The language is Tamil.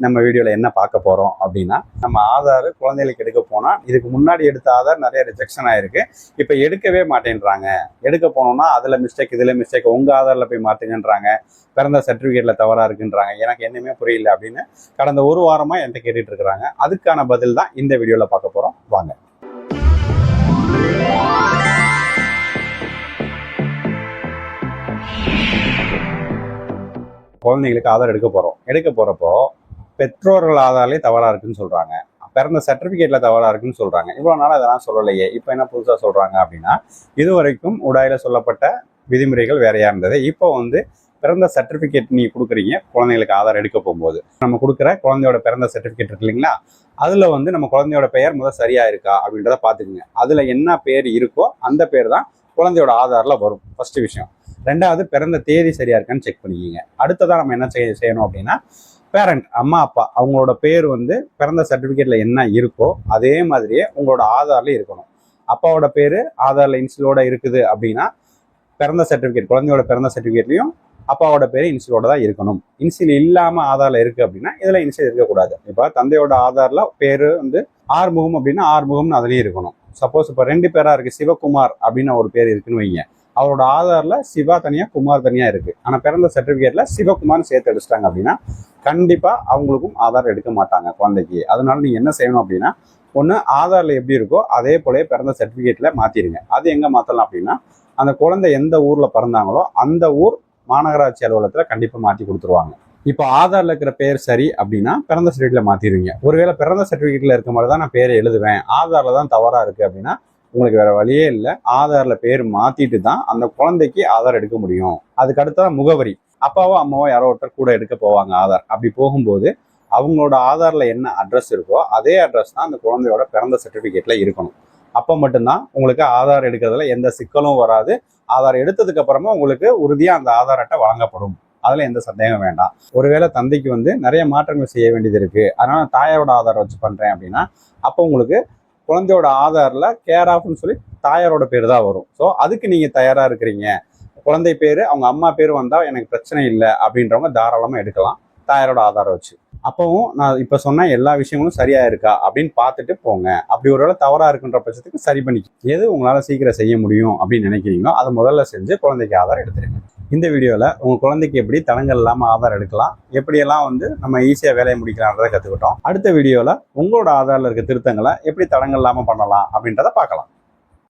நம்ம வீடியோல என்ன பார்க்க போறோம் அப்படின்னா, நம்ம ஆதார் குழந்தைகளுக்கு எடுக்க போனா இதுக்கு முன்னாடி எடுத்த ஆதார் நிறைய ரிஜெக்ஷன் ஆயிருக்கு. இப்ப எடுக்கவே மாட்டேன்றாங்க. எடுக்க போனோம்னா அதுல மிஸ்டேக், இதுல மிஸ்டேக், உங்க ஆதார்ல போய் மாத்துங்கன்றாங்க, பிறந்த சர்டிபிகேட்ல தவறா இருக்குன்றாங்க. எனக்கு என்னமே புரியல அப்படின்னு கடந்த ஒரு வாரமா என்கிட்ட கேட்டுட்டு இருக்கிறாங்க. அதுக்கான பதில் தான் இந்த வீடியோல பார்க்க போறோம். வாங்க. குழந்தைங்களுக்கு ஆதார் எடுக்க போறப்போ பெற்றோர்கள் ஆதார்லேயே தவறா இருக்குன்னு சொல்றாங்க, பிறந்த சர்டிபிகேட்ல தவறா இருக்குன்னு சொல்றாங்க. இவ்வளவு நாள் அதெல்லாம் சொல்லலையே, இப்ப என்ன புதுசா சொல்றாங்க அப்படின்னா, இதுவரைக்கும் உடாயில சொல்லப்பட்ட விதிமுறைகள் வேறையா இருந்தது. இப்போ பிறந்த சர்டிபிகேட் நீ கொடுக்குறீங்க குழந்தைங்களுக்கு ஆதார் எடுக்க போகும்போது, நம்ம கொடுக்குற குழந்தையோட பிறந்த சர்டிபிகேட் இருக்கு இல்லைங்களா, அதுல நம்ம குழந்தையோட பெயர் முதல் சரியா இருக்கா அப்படின்றத பாத்துக்குங்க. அதுல என்ன பேர் இருக்கோ அந்த பேர் தான் குழந்தையோட ஆதார்ல வரும். ஃபர்ஸ்ட் விஷயம். ரெண்டாவது, பிறந்த தேதி சரியா இருக்கான்னு செக் பண்ணிக்கிங்க. அடுத்ததான் நம்ம என்ன செய்யணும் அப்படின்னா, பேரண்ட், அம்மா அப்பா, அவங்களோட பேர் பிறந்த சர்டிபிகேட்ல என்ன இருக்கோ அதே மாதிரியே உங்களோட ஆதார்ல இருக்கணும். அப்பாவோட பேரு ஆதார்ல இன்சிலோட இருக்குது அப்படின்னா, பிறந்த சர்டிபிகேட், குழந்தையோட பிறந்த சர்டிபிகேட்லயும் அப்பாவோட பேரு இன்சிலோட தான் இருக்கணும். இன்சில் இல்லாம ஆதார்ல இருக்கு அப்படின்னா இதுல இன்சில் இருக்கக்கூடாது. இப்ப தந்தையோட ஆதார்ல பேரு ஆறுமுகம் அப்படின்னா ஆறுமுகம்னு அதுலயும் இருக்கணும். சப்போஸ் இப்ப 2 பேரா இருக்கு, சிவகுமார் அப்படின்னு ஒரு பேர் இருக்குன்னு வைங்க, அவரோட ஆதார்ல சிவா தனியா குமார் தனியா இருக்கு, ஆனா பிறந்த சர்டிபிகேட்ல சிவகுமார்னு சேர்த்து அடிச்சிட்டாங்க அப்படின்னா கண்டிப்பா அவங்களுக்கும் ஆதார் எடுக்க மாட்டாங்க குழந்தைக்கு. அதனால நீங்க என்ன செய்யணும் அப்படின்னா, ஒண்ணு ஆதார்ல எப்படி இருக்கோ அதே போல பிறந்த சர்டிபிகேட்ல மாத்திருங்க. அது எங்க மாத்தலாம் அப்படின்னா, அந்த குழந்தை எந்த ஊர்ல பிறந்தாங்களோ அந்த ஊர் மாநகராட்சி அலுவலகத்துல கண்டிப்பா மாத்தி கொடுத்துருவாங்க. இப்போ ஆதார்ல இருக்கிற பேர் சரி அப்படின்னா பிறந்த சர்டிபிகேட்ல மாத்திடுவீங்க. ஒருவேளை பிறந்த சர்டிபிகேட்ல இருக்க மாதிரி தான் நான் பேரை எழுதுவேன், ஆதார்ல தான் தவறா இருக்கு அப்படின்னா உங்களுக்கு வேற வழியே இல்லை, ஆதார்ல பேர் மாத்திட்டு தான் அந்த குழந்தைக்கு ஆதார் எடுக்க முடியும். அதுக்கு அடுத்ததான் முகவரி. அப்பாவோ அம்மாவோ யாரோ ஒருத்தர் கூட எடுக்க போவாங்க ஆதார். அப்படி போகும்போது அவங்களோட ஆதார்ல என்ன அட்ரஸ் இருக்கோ அதே அட்ரஸ் தான் அந்த குழந்தையோட பிறந்த சர்டிபிகேட்ல இருக்கணும். அப்போ மட்டும்தான் உங்களுக்கு ஆதார் எடுக்கிறதுல எந்த சிக்கலும் வராது. ஆதார் எடுத்ததுக்கு அப்புறமா உங்களுக்கு உறுதியா அந்த ஆதார் அட்டை வழங்கப்படும். அதுல எந்த சந்தேகம் வேண்டாம். ஒருவேளை தந்தைக்கு நிறைய மாற்றங்கள் செய்ய வேண்டியது இருக்கு, அதனால தாயோட ஆதார் வச்சு பண்றேன் அப்படின்னா, அப்போ உங்களுக்கு குழந்தையோட ஆதார்ல கேர் ஆஃப்னு சொல்லி தாயாரோட பேர் தான் வரும். ஸோ அதுக்கு நீங்க தயாரா இருக்கிறீங்க, குழந்தை பேரு அவங்க அம்மா பேர் வந்தா எனக்கு பிரச்சனை இல்லை அப்படின்றவங்க தாராளமா எடுக்கலாம் தாயாரோட ஆதாரம் வச்சு. அப்பவும் நான் இப்ப சொன்ன எல்லா விஷயங்களும் சரியா இருக்கா அப்படின்னு பார்த்துட்டு போங்க. அப்படி ஒருவேளை தவறா இருக்குன்ற பட்சத்துக்கு சரி பண்ணிக்க, எது உங்களால சீக்கிரம் செய்ய முடியும் அப்படின்னு நினைக்கிறீங்களோ அதை முதல்ல செஞ்சு குழந்தைக்கு ஆதார் எடுத்துருங்க. இந்த வீடியோவில் உங்கள் குழந்தைக்கு எப்படி தடங்கள் இல்லாமல் ஆதார் எடுக்கலாம், எப்படியெல்லாம் நம்ம ஈஸியாக வேலையை முடிக்கலான்றதை கற்றுக்கிட்டோம். அடுத்த வீடியோவில் உங்களோட ஆதாரில் இருக்க திருத்தங்களை எப்படி தடங்கள் இல்லாமல் பண்ணலாம் அப்படின்றத பார்க்கலாம்.